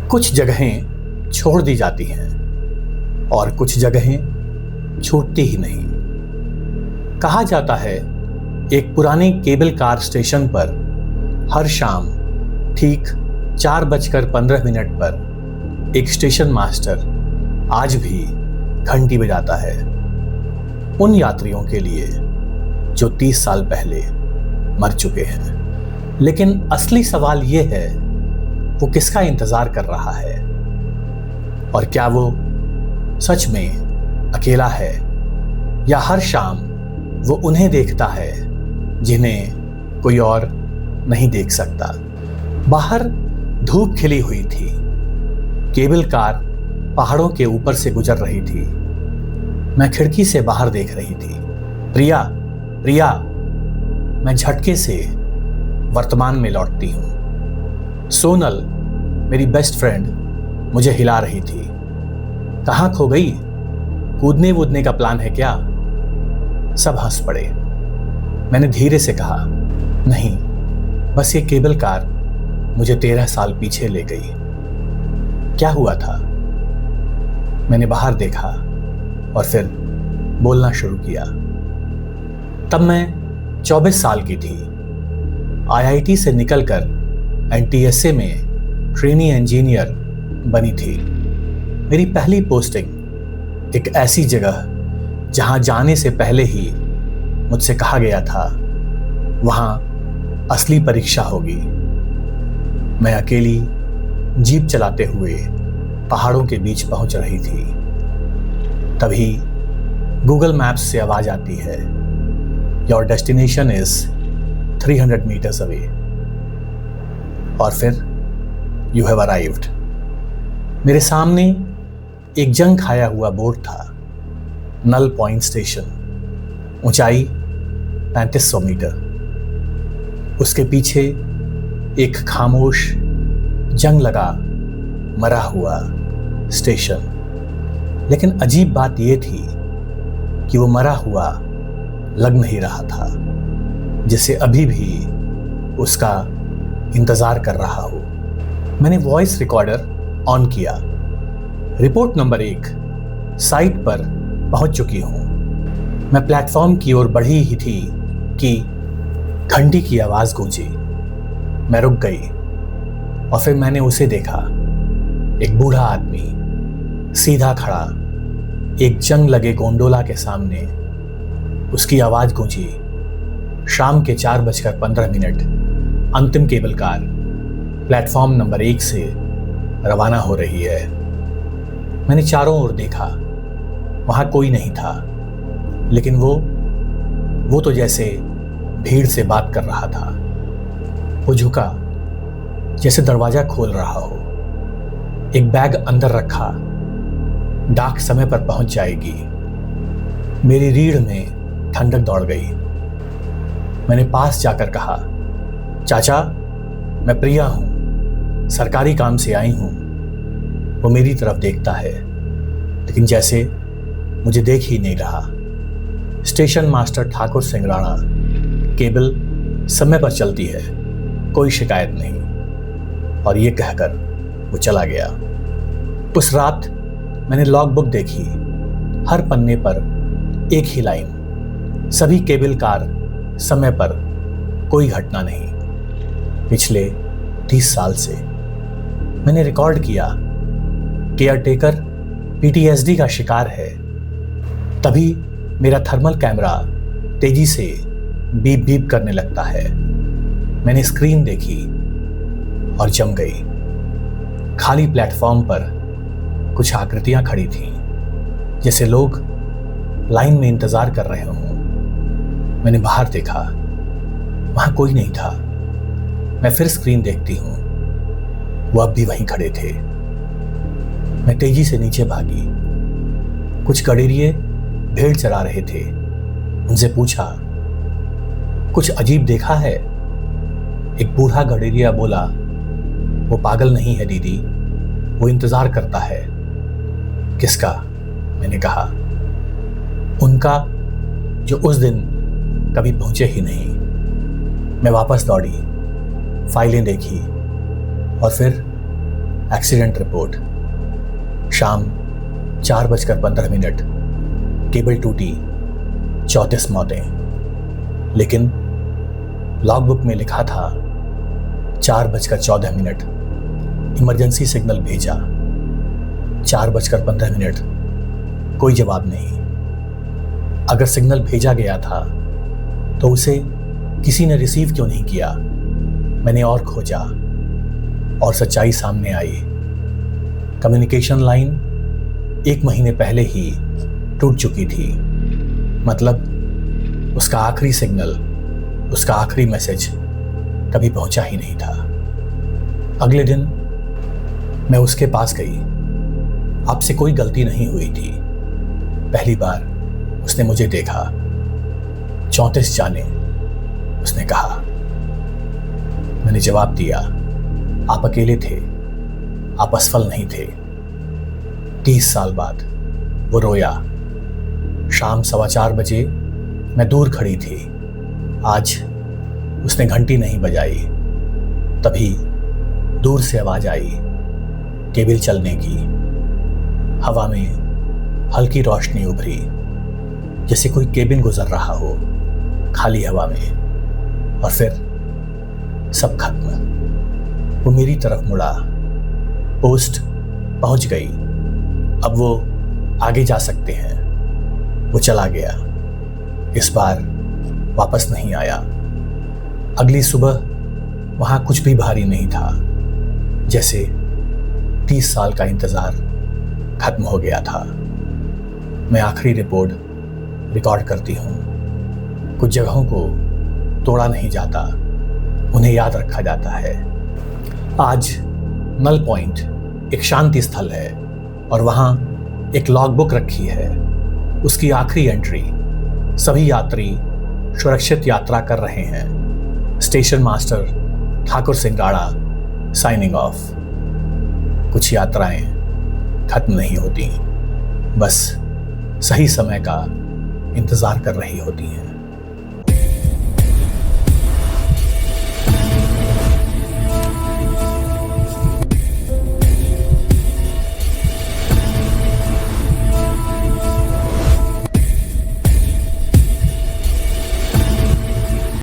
कुछ जगहें छोड़ दी जाती हैं और कुछ जगहें छूटती ही नहीं। कहा जाता है एक पुराने केबल कार स्टेशन पर हर शाम ठीक 4:15 पर एक स्टेशन मास्टर आज भी घंटी बजाता है उन यात्रियों के लिए जो 30 साल पहले मर चुके हैं। लेकिन असली सवाल ये है, वो किसका इंतजार कर रहा है और क्या वो सच में अकेला है या हर शाम वो उन्हें देखता है जिन्हें कोई और नहीं देख सकता। बाहर धूप खिली हुई थी, केबल कार पहाड़ों के ऊपर से गुजर रही थी। मैं खिड़की से बाहर देख रही थी। प्रिया, प्रिया, मैं झटके से वर्तमान में लौटती हूँ। सोनल, मेरी बेस्ट फ्रेंड, मुझे हिला रही थी। कहाँ खो गई? कूदने वूदने का प्लान है क्या? सब हंस पड़े। मैंने धीरे से कहा, नहीं, बस ये केबल कार मुझे 13 साल पीछे ले गई। क्या हुआ था? मैंने बाहर देखा और फिर बोलना शुरू किया। तब मैं 24 साल की थी। IIT से निकलकर NTSA में ट्रेनी इंजीनियर बनी थी। मेरी पहली पोस्टिंग एक ऐसी जगह जहां जाने से पहले ही मुझसे कहा गया था वहां असली परीक्षा होगी। मैं अकेली जीप चलाते हुए पहाड़ों के बीच पहुंच रही थी। तभी गूगल मैप्स से आवाज आती है, your destination is 300 metres away. और फिर यू हैव अराइव्ड। मेरे सामने एक जंग खाया हुआ बोर्ड था, नल पॉइंट स्टेशन, ऊंचाई 3500 मीटर। उसके पीछे एक खामोश जंग लगा मरा हुआ स्टेशन। लेकिन अजीब बात यह थी कि वो मरा हुआ लग नहीं रहा था, जिसे अभी भी उसका इंतजार कर रहा हो। मैंने वॉइस रिकॉर्डर ऑन किया। रिपोर्ट नंबर 1, साइट पर पहुंच चुकी हूं। मैं प्लेटफॉर्म की ओर बढ़ी ही थी कि घंटी की आवाज गूंजी। मैं रुक गई और फिर मैंने उसे देखा। एक बूढ़ा आदमी सीधा खड़ा एक जंग लगे गोंडोला के सामने। उसकी आवाज गूंजी, शाम के 4:15 अंतिम केबल कार प्लेटफॉर्म नंबर 1 से रवाना हो रही है। मैंने चारों ओर देखा, वहां कोई नहीं था, लेकिन वो तो जैसे भीड़ से बात कर रहा था। वो झुका जैसे दरवाजा खोल रहा हो। एक बैग अंदर रखा, डाक समय पर पहुंच जाएगी। मेरी रीढ़ में ठंडक दौड़ गई। मैंने पास जाकर कहा, चाचा, मैं प्रिया हूं, सरकारी काम से आई हूं। वो मेरी तरफ देखता है, लेकिन जैसे मुझे देख ही नहीं रहा। Station master Thakur Singh Rana, cable समय पर चलती है, कोई शिकायत नहीं। और ये कहकर वो चला गया। उस रात मैंने लॉग बुक देखी। हर पन्ने पर एक ही लाइन, सभी केबल कार समय पर, कोई घटना नहीं। पिछले 30 साल से। मैंने रिकॉर्ड किया, केयरटेकर PTSD का शिकार है। तभी मेरा थर्मल कैमरा तेजी से बीप बीप करने लगता है। मैंने स्क्रीन देखी और जम गई। खाली प्लेटफॉर्म पर कुछ आकृतियां खड़ी थीं, जैसे लोग लाइन में इंतजार कर रहे हों। मैंने बाहर देखा, वहां कोई नहीं था। मैं फिर स्क्रीन देखती हूं, वो अब भी वहीं खड़े थे। मैं तेजी से नीचे भागी। कुछ गडेरिये भेड़ चरा रहे थे। उनसे पूछा, कुछ अजीब देखा है? एक बूढ़ा गडेरिया बोला, वो पागल नहीं है दीदी, वो इंतजार करता है। किसका? मैंने कहा, उनका जो उस दिन कभी पहुंचे ही नहीं। मैं वापस दौड़ी, फाइलें देखी और फिर एक्सीडेंट रिपोर्ट, शाम 4:15, केबल टूटी, 34 मौतें। लेकिन लॉगबुक में लिखा था 4:14, इमरजेंसी सिग्नल भेजा। 4:15, कोई जवाब नहीं। अगर सिग्नल भेजा गया था तो उसे किसी ने रिसीव क्यों नहीं किया? मैंने और खोजा और सच्चाई सामने आई। कम्युनिकेशन लाइन 1 महीने पहले ही टूट चुकी थी। मतलब उसका आखिरी सिग्नल, उसका आखिरी मैसेज कभी पहुंचा ही नहीं था। अगले दिन मैं उसके पास गई। आपसे कोई गलती नहीं हुई थी। पहली बार उसने मुझे देखा। 34 जाने, उसने कहा। मैंने जवाब दिया, आप अकेले थे, आप असफल नहीं थे। 30 साल बाद वो रोया। शाम 4:15 बजे मैं दूर खड़ी थी। आज उसने घंटी नहीं बजाई। तभी दूर से आवाज आई, केबिल चलने की। हवा में हल्की रोशनी उभरी, जैसे कोई केबिन गुजर रहा हो खाली हवा में। और फिर सब खत्म। वो मेरी तरफ मुड़ा। पोस्ट पहुंच गई। अब वो आगे जा सकते हैं। वो चला गया। इस बार वापस नहीं आया। अगली सुबह वहां कुछ भी भारी नहीं था, जैसे 30 साल का इंतजार खत्म हो गया था। मैं आखिरी रिपोर्ट रिकॉर्ड करती हूँ। कुछ जगहों को तोड़ा नहीं जाता, उन्हें याद रखा जाता है। आज नल पॉइंट एक शांति स्थल है और वहाँ एक लॉगबुक रखी है। उसकी आखिरी एंट्री, सभी यात्री सुरक्षित यात्रा कर रहे हैं। Station master Thakur Singhara signing off. कुछ यात्राएं खत्म नहीं होती, बस सही समय का इंतजार कर रही होती हैं।